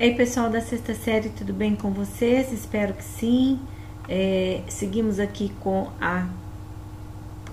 Ei, pessoal da sexta série, tudo bem com vocês? Espero que sim. Seguimos aqui com a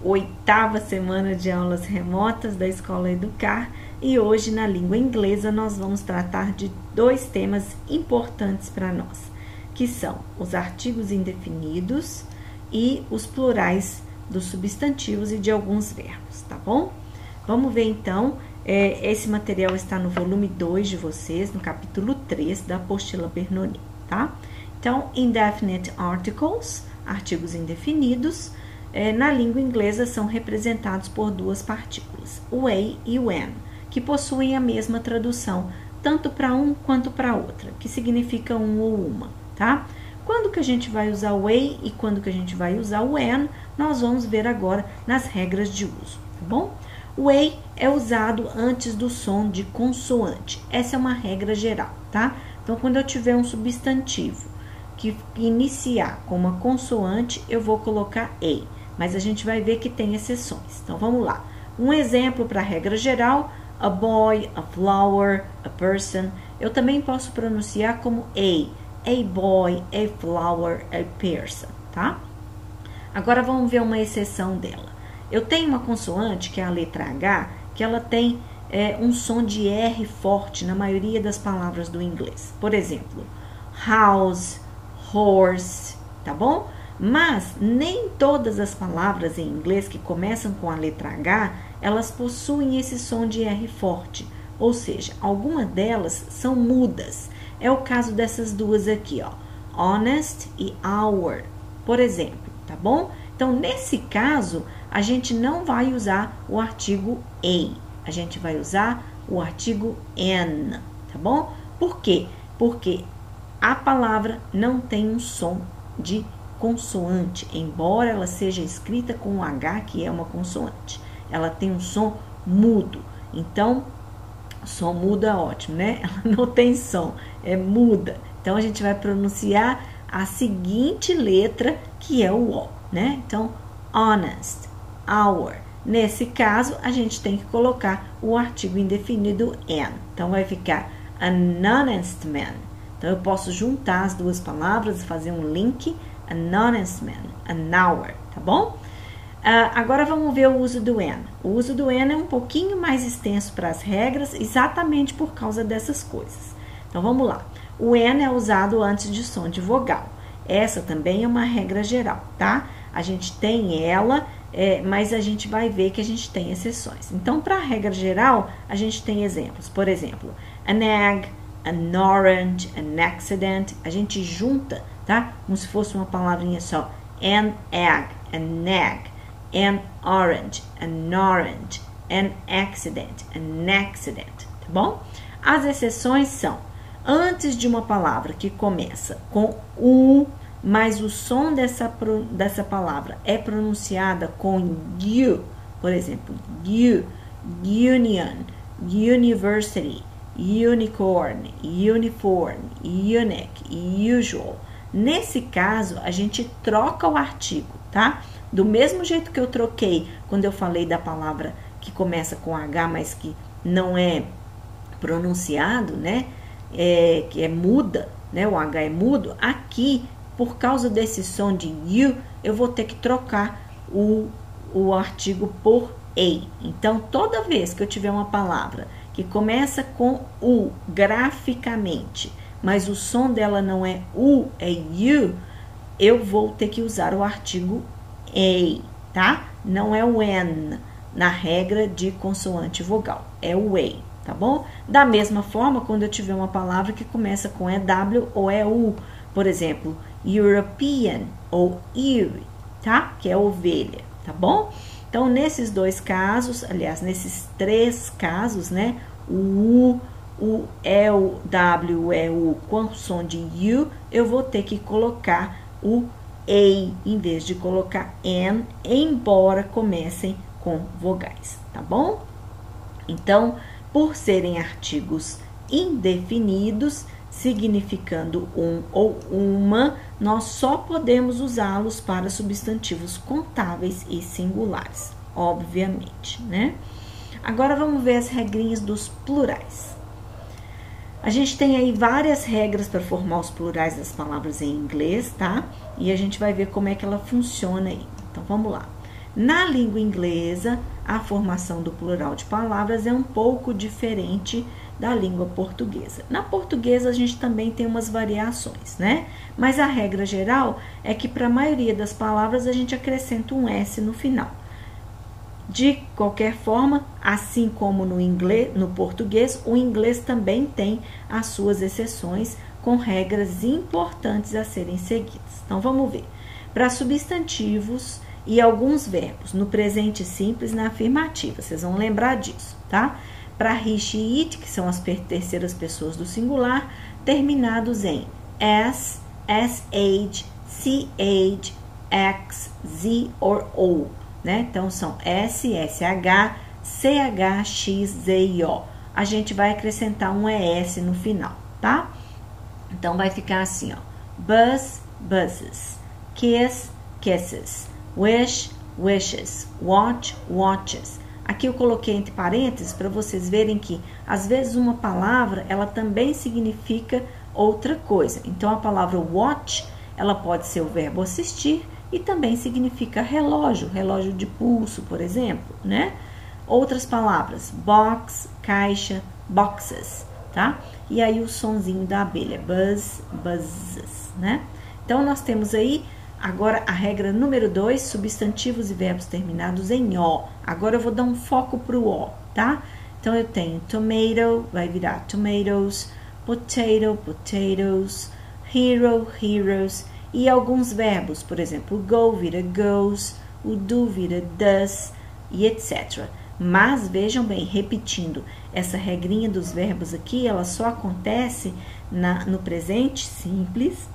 8ª semana de aulas remotas da Escola Educar e hoje na língua inglesa nós vamos tratar de 2 temas importantes para nós, que são os artigos indefinidos e os plurais dos substantivos e de alguns verbos, tá bom? Vamos ver então. Esse material está no volume 2 de vocês, no capítulo 3 da apostila Bernoulli, tá? Então, indefinite articles, artigos indefinidos, na língua inglesa são representados por 2 partículas, o a e o an, que possuem a mesma tradução, tanto para um quanto para outra, que significa um ou uma, tá? Quando que a gente vai usar o a e quando que a gente vai usar o an, nós vamos ver agora nas regras de uso, tá bom? O a é usado antes do som de consoante. Essa é uma regra geral, tá? Então, quando eu tiver um substantivo que iniciar com uma consoante, eu vou colocar a. Mas a gente vai ver que tem exceções. Então, vamos lá. Um exemplo para a regra geral, a boy, a flower, a person. Eu também posso pronunciar como a boy, a flower, a person, tá? Agora, vamos ver uma exceção dela. Eu tenho uma consoante, que é a letra H, que ela tem um som de R forte na maioria das palavras do inglês. Por exemplo, house, horse, tá bom? Mas nem todas as palavras em inglês que começam com a letra H, elas possuem esse som de R forte. Ou seja, algumas delas são mudas. É o caso dessas duas aqui, ó. Honest e hour, por exemplo, tá bom? Então, nesse caso, a gente não vai usar o artigo a gente vai usar o artigo an, tá bom? Por quê? Porque a palavra não tem um som de consoante, embora ela seja escrita com o H, que é uma consoante. Ela tem um som mudo. Então, som mudo é ótimo, né? Ela não tem som, é muda. Então, a gente vai pronunciar a seguinte letra, que é o O, né? Então, honest, hour. Nesse caso, a gente tem que colocar o artigo indefinido an. Então, vai ficar an honest man. Então, eu posso juntar as duas palavras e fazer um link. An honest man, an hour, tá bom? Agora, vamos ver o uso do an. O uso do an é um pouquinho mais extenso para as regras, exatamente por causa dessas coisas. Então, vamos lá. O an é usado antes de som de vogal. Essa também é uma regra geral, tá? A gente tem ela, mas a gente vai ver que a gente tem exceções. Então, para a regra geral, a gente tem exemplos. Por exemplo, an egg, an orange, an accident. A gente junta, tá? Como se fosse uma palavrinha só. An egg, an orange, an accident, tá bom? As exceções são, antes de uma palavra que começa com U, mas o som dessa palavra é pronunciada com U, por exemplo, union, university, unicorn, uniform, unique, usual. Nesse caso, a gente troca o artigo, tá? Do mesmo jeito que eu troquei quando eu falei da palavra que começa com H, mas que não é pronunciado, né? Que é muda, né? O H é mudo. Aqui, por causa desse som de U, eu vou ter que trocar o artigo por a. Então, toda vez que eu tiver uma palavra que começa com U graficamente, mas o som dela não é U, é U, eu vou ter que usar o artigo a, tá? Não é o N na regra de consoante vogal, é o a, tá bom? Da mesma forma, quando eu tiver uma palavra que começa com EW ou EU, por exemplo, European ou Ewe, tá? Que é ovelha, tá bom? Então, nesses 2 casos, aliás, nesses 3 casos, né? O U, o E, o W, o E, o com som de U, eu vou ter que colocar o A em vez de colocar N, embora comecem com vogais, tá bom? Então, por serem artigos indefinidos, significando um ou uma, nós só podemos usá-los para substantivos contáveis e singulares, obviamente, né? Agora, vamos ver as regrinhas dos plurais. A gente tem aí várias regras para formar os plurais das palavras em inglês, tá? E a gente vai ver como é que ela funciona aí. Então, vamos lá. Na língua inglesa, a formação do plural de palavras é um pouco diferente da língua portuguesa. Na portuguesa, a gente também tem umas variações, né? Mas a regra geral é que para a maioria das palavras a gente acrescenta um S no final. De qualquer forma, assim como no português, o inglês também tem as suas exceções com regras importantes a serem seguidas. Então, vamos ver. Para substantivos e alguns verbos, no presente simples, na afirmativa, vocês vão lembrar disso, tá? Para he, she, it, que são as terceiras pessoas do singular, terminados em s, sh, ch, x, z or o. Né? Então, são S, SH, CH, X, Z e O. A gente vai acrescentar um ES no final, tá? Então, vai ficar assim, ó. Buzz, buzzes. Kiss, kisses. Wish, wishes. Watch, watches. Aqui eu coloquei entre parênteses para vocês verem que, às vezes, uma palavra, ela também significa outra coisa. Então, a palavra watch, ela pode ser o verbo assistir, e também significa relógio, relógio de pulso, por exemplo, né? Outras palavras, box, caixa, boxes, tá? E aí o sonzinho da abelha, buzz, buzzes, né? Então, nós temos aí, agora, a regra número 2, substantivos e verbos terminados em O. Agora, eu vou dar um foco pro O, tá? Então, eu tenho tomato, vai virar tomatoes, potato, potatoes, hero, heroes, e alguns verbos, por exemplo, o go vira goes, o do vira does e etc. Mas vejam bem, repetindo, essa regrinha dos verbos aqui, ela só acontece no presente simples,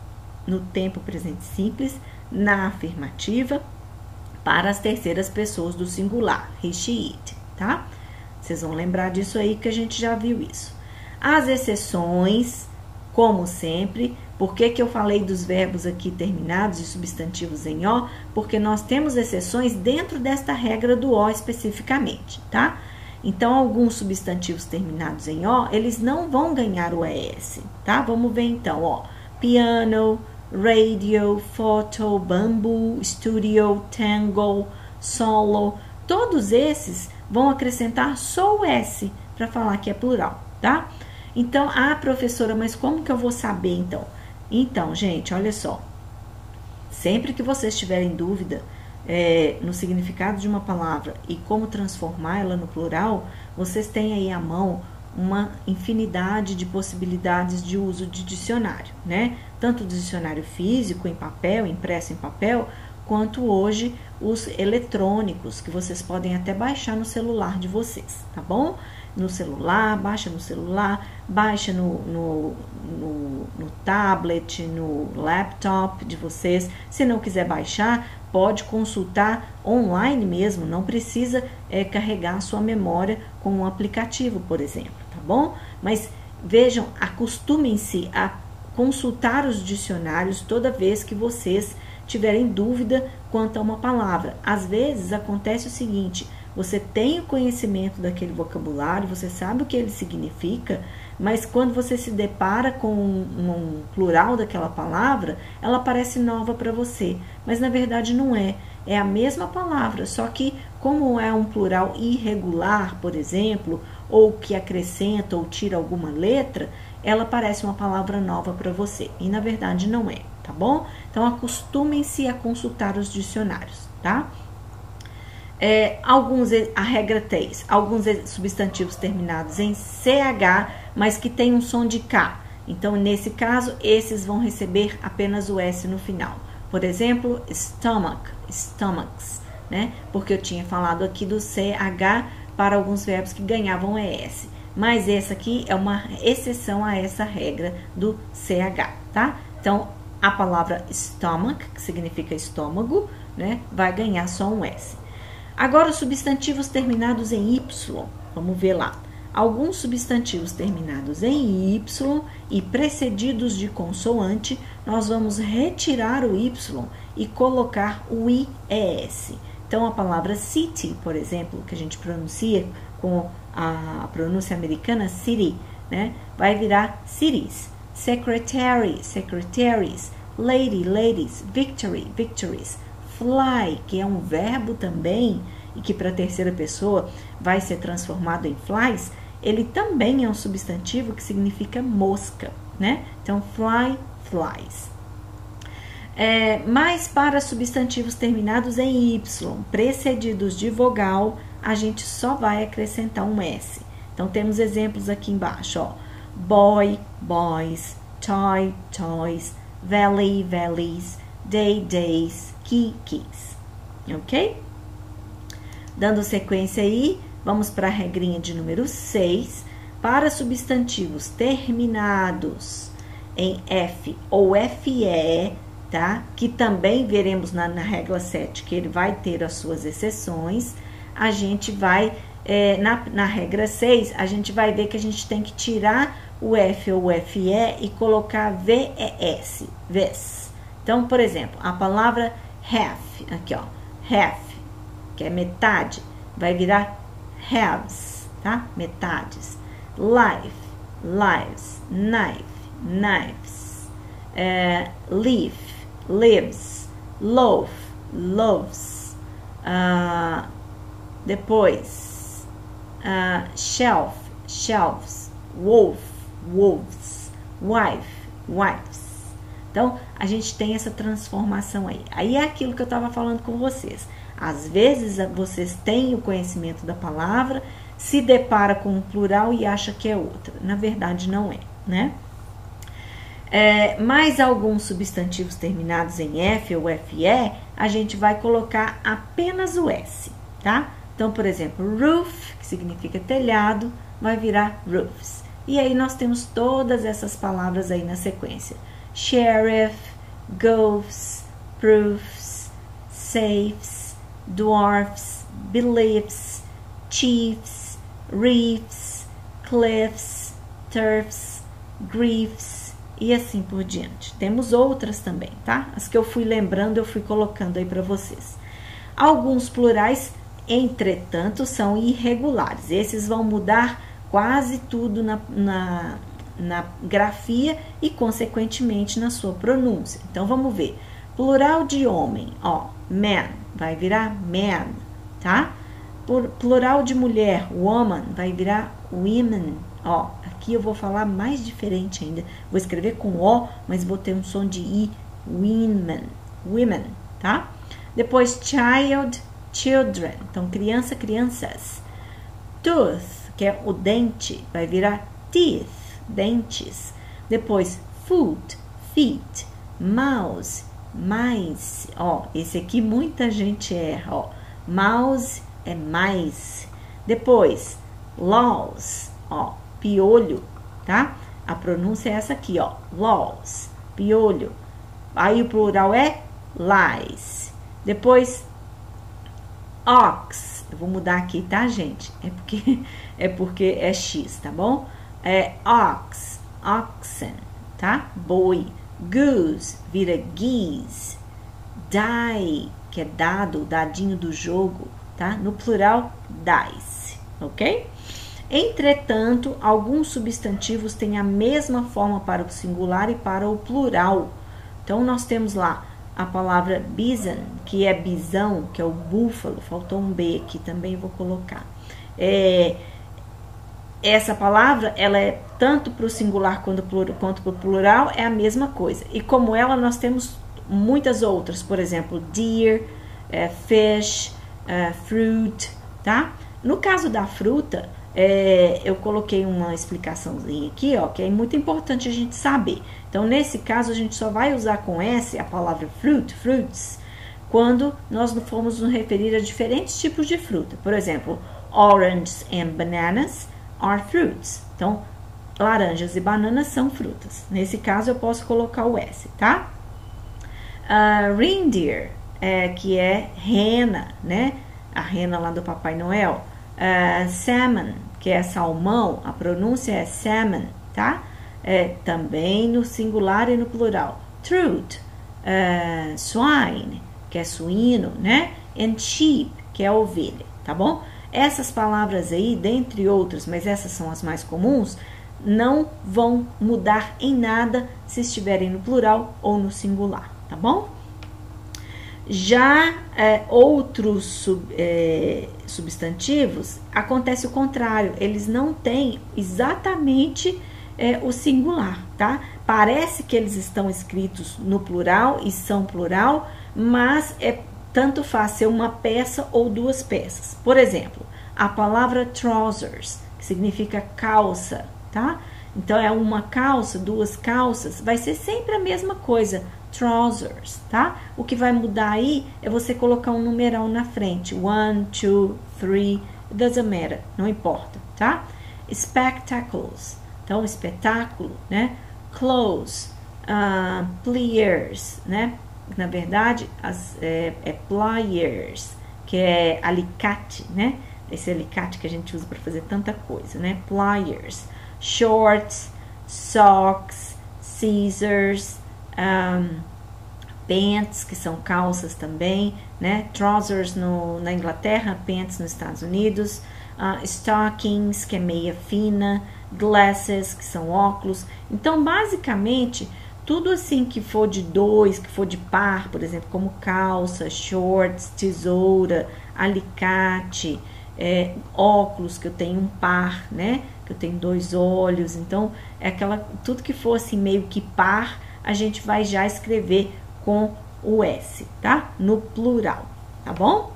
no tempo presente simples, na afirmativa, para as terceiras pessoas do singular, he, she, it, tá? Vocês vão lembrar disso aí que a gente já viu isso. As exceções, como sempre. Por que eu falei dos verbos aqui terminados e substantivos em O? Porque nós temos exceções dentro desta regra do O especificamente, tá? Então, alguns substantivos terminados em O, eles não vão ganhar o ES, tá? Vamos ver então, ó. Piano, radio, photo, bamboo, studio, tango, solo. Todos esses vão acrescentar só o S para falar que é plural, tá? Então, professora, mas como que eu vou saber então? Então, gente, olha só. Sempre que vocês tiverem dúvida no significado de uma palavra e como transformá-la no plural, vocês têm aí à mão uma infinidade de possibilidades de uso de dicionário, né? Tanto o dicionário físico, em papel, impresso em papel, quanto hoje os eletrônicos, que vocês podem até baixar no celular de vocês, tá bom? No celular, baixa no celular, baixa no tablet, no laptop de vocês. Se não quiser baixar, pode consultar online mesmo, não precisa carregar a sua memória com um aplicativo, por exemplo, tá bom? Mas vejam, acostumem-se a consultar os dicionários toda vez que vocês tiverem dúvida quanto a uma palavra. Às vezes acontece o seguinte: você tem o conhecimento daquele vocabulário, você sabe o que ele significa, mas quando você se depara com um plural daquela palavra, ela parece nova para você, mas na verdade não é. É a mesma palavra, só que como é um plural irregular, por exemplo, ou que acrescenta ou tira alguma letra, ela parece uma palavra nova para você, e na verdade não é, tá bom? Então, acostumem-se a consultar os dicionários, tá? A regra 3, alguns substantivos terminados em CH, mas que tem um som de K. Então, nesse caso, esses vão receber apenas o S no final. Por exemplo, stomach, stomachs, né? Porque eu tinha falado aqui do CH para alguns verbos que ganhavam ES. Mas essa aqui é uma exceção a essa regra do CH, tá? Então, a palavra stomach, que significa estômago, né? Vai ganhar só um S. Agora, os substantivos terminados em Y, vamos ver lá. Alguns substantivos terminados em Y e precedidos de consoante, nós vamos retirar o Y e colocar o IES. Então, a palavra city, por exemplo, que a gente pronuncia com a pronúncia americana, city, né? Vai virar cities. Secretary, secretaries. Lady, ladies. Victory, victories. Fly, que é um verbo também, e que para a terceira pessoa vai ser transformado em flies, ele também é um substantivo que significa mosca, né? Então, fly, flies. Mas para substantivos terminados em Y, precedidos de vogal, a gente só vai acrescentar um S. Então, temos exemplos aqui embaixo, ó. Boy, boys. Toy, toys. Valley, valleys. Day, days. Key, keys. Ok? Dando sequência aí, vamos para a regrinha de número 6. Para substantivos terminados em F ou FE, tá? Que também veremos na regra 7, que ele vai ter as suas exceções. A gente vai, na regra 6, a gente vai ver que a gente tem que tirar o F ou o FE e colocar VES, VES. Então, por exemplo, a palavra half, aqui ó, half, que é metade, vai virar halves, tá? Metades. Life, lives, knife, knives. Leaf, lives. Loaf, loaves. Depois, shelf, shelves. Wolf, wolves. Wife, wives. Então, a gente tem essa transformação aí. Aí é aquilo que eu estava falando com vocês. Às vezes, vocês têm o conhecimento da palavra, se depara com um plural e acha que é outra. Na verdade, não é, né? Mais alguns substantivos terminados em F ou FE, a gente vai colocar apenas o S, tá? Então, por exemplo, roof, que significa telhado, vai virar roofs. E aí, nós temos todas essas palavras aí na sequência. Sheriff, goats, proofs, safes, dwarfs, beliefs, chiefs, reefs, cliffs, turfs, griefs e assim por diante. Temos outras também, tá? As que eu fui lembrando, eu fui colocando aí para vocês. Alguns plurais, entretanto, são irregulares. Esses vão mudar quase tudo na grafia e, consequentemente, na sua pronúncia. Então, vamos ver. Plural de homem, ó, man, vai virar man, tá? Plural de mulher, woman, vai virar women, ó. Aqui eu vou falar mais diferente ainda. Vou escrever com O, mas vou ter um som de I, women, women, tá? Depois, child, children, então criança, crianças. Tooth, que é o dente, vai virar teeth, dentes. Depois, foot, feet. Mouse, mice. Ó, esse aqui muita gente erra, ó. Mouse é mais. Depois, laws, ó, piolho, tá? A pronúncia é essa aqui, ó, laws, piolho. Aí o plural é lies. Depois, ox. Eu vou mudar aqui, tá, gente? É porque é X, tá bom? Ox, oxen, tá? Boi. Goose vira geese. Die, que é dado, o dadinho do jogo, tá? No plural, dice, ok? Entretanto, alguns substantivos têm a mesma forma para o singular e para o plural. Então, nós temos lá a palavra bison, que é bisão, que é o búfalo. Faltou um B aqui, também vou colocar. Essa palavra, ela é tanto para o singular quanto para o plural, é a mesma coisa. E como ela, nós temos muitas outras, por exemplo, deer, fish, fruit, tá? No caso da fruta, eu coloquei uma explicaçãozinha aqui, ó, que é muito importante a gente saber. Então, nesse caso, a gente só vai usar com S a palavra fruit, fruits, quando nós formos nos referir a diferentes tipos de fruta. Por exemplo, oranges and bananas are fruits. Então, laranjas e bananas são frutas. Nesse caso, eu posso colocar o S, tá? Reindeer, que é rena, né? A rena lá do Papai Noel. Salmon, que é salmão, a pronúncia é salmon, tá? Também no singular e no plural. Truth, swine, que é suíno, né? And sheep, que é ovelha, tá bom? Essas palavras aí, dentre outras, mas essas são as mais comuns, não vão mudar em nada se estiverem no plural ou no singular, tá bom? Já outros substantivos, acontece o contrário, eles não têm exatamente o singular, tá? Parece que eles estão escritos no plural e são plural, mas tanto faz ser uma peça ou duas peças. Por exemplo, a palavra trousers, que significa calça, tá? Então, é uma calça, duas calças, vai ser sempre a mesma coisa, trousers, tá? O que vai mudar aí é você colocar um numeral na frente, 1, 2, 3, it doesn't matter, não importa, tá? Spectacles, então, espetáculo, né? Clothes, pliers, né? Na verdade, pliers, que é alicate, né? Esse alicate que a gente usa para fazer tanta coisa, né? Pliers, shorts, socks, scissors, pants, que são calças também, né? Trousers na Inglaterra, pants nos Estados Unidos, stockings, que é meia fina, glasses, que são óculos. Então, basicamente, tudo assim que for de dois, que for de par, por exemplo, como calça, shorts, tesoura, alicate, óculos, que eu tenho um par, né? Que eu tenho dois olhos. Então, tudo que for assim meio que par, a gente vai já escrever com o S, tá? No plural, tá bom?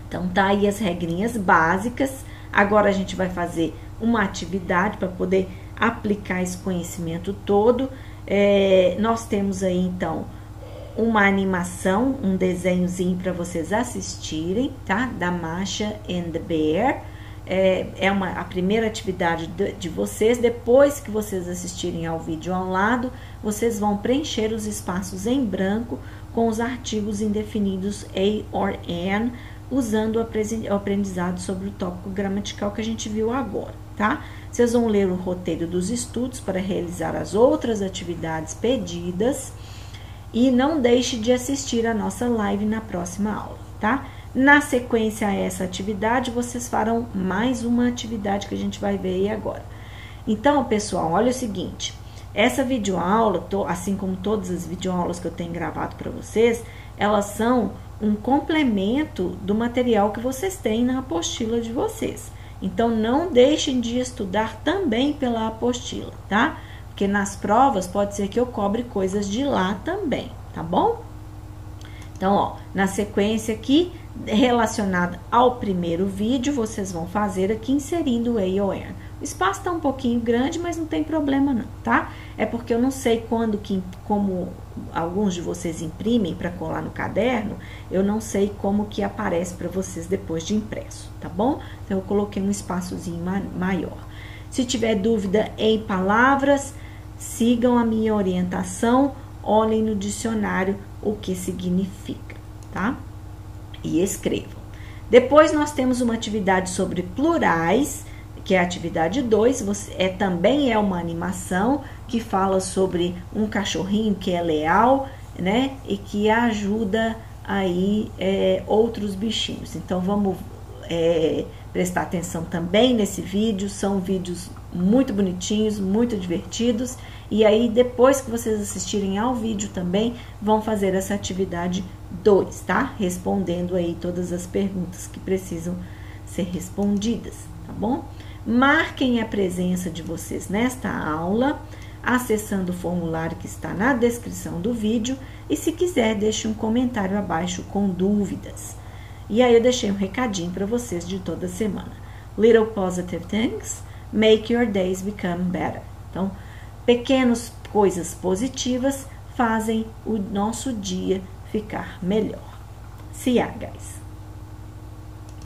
Então, tá aí as regrinhas básicas. Agora, a gente vai fazer uma atividade para poder aplicar esse conhecimento todo. Nós temos aí, então, uma animação, um desenhozinho para vocês assistirem, tá? Da Masha and the Bear. A primeira atividade de vocês. Depois que vocês assistirem ao vídeo ao lado, vocês vão preencher os espaços em branco com os artigos indefinidos a or an, usando o aprendizado sobre o tópico gramatical que a gente viu agora, tá? Vocês vão ler o roteiro dos estudos para realizar as outras atividades pedidas e não deixe de assistir a nossa live na próxima aula, tá? Na sequência a essa atividade, vocês farão mais uma atividade que a gente vai ver aí agora. Então, pessoal, olha o seguinte, essa videoaula, assim como todas as videoaulas que eu tenho gravado para vocês, elas são um complemento do material que vocês têm na apostila de vocês. Então, não deixem de estudar também pela apostila, tá? Porque nas provas pode ser que eu cobre coisas de lá também, tá bom? Então, ó, na sequência aqui, relacionada ao primeiro vídeo, vocês vão fazer aqui inserindo o a ou an. O espaço está um pouquinho grande, mas não tem problema não, tá? É porque eu não sei como alguns de vocês imprimem para colar no caderno, eu não sei como que aparece para vocês depois de impresso, tá bom? Então, eu coloquei um espaçozinho maior. Se tiver dúvida em palavras, sigam a minha orientação, olhem no dicionário o que significa, tá? E escrevam. Depois, nós temos uma atividade sobre plurais, que é a atividade 2, também é uma animação que fala sobre um cachorrinho que é leal, né? E que ajuda aí outros bichinhos. Então, vamos prestar atenção também nesse vídeo. São vídeos muito bonitinhos, muito divertidos. E aí, depois que vocês assistirem ao vídeo também, vão fazer essa atividade 2, tá? Respondendo aí todas as perguntas que precisam ser respondidas, tá bom? Marquem a presença de vocês nesta aula, acessando o formulário que está na descrição do vídeo e, se quiser, deixe um comentário abaixo com dúvidas. E aí eu deixei um recadinho para vocês de toda semana. Little positive things make your days become better. Então, pequenas coisas positivas fazem o nosso dia ficar melhor. See ya, guys!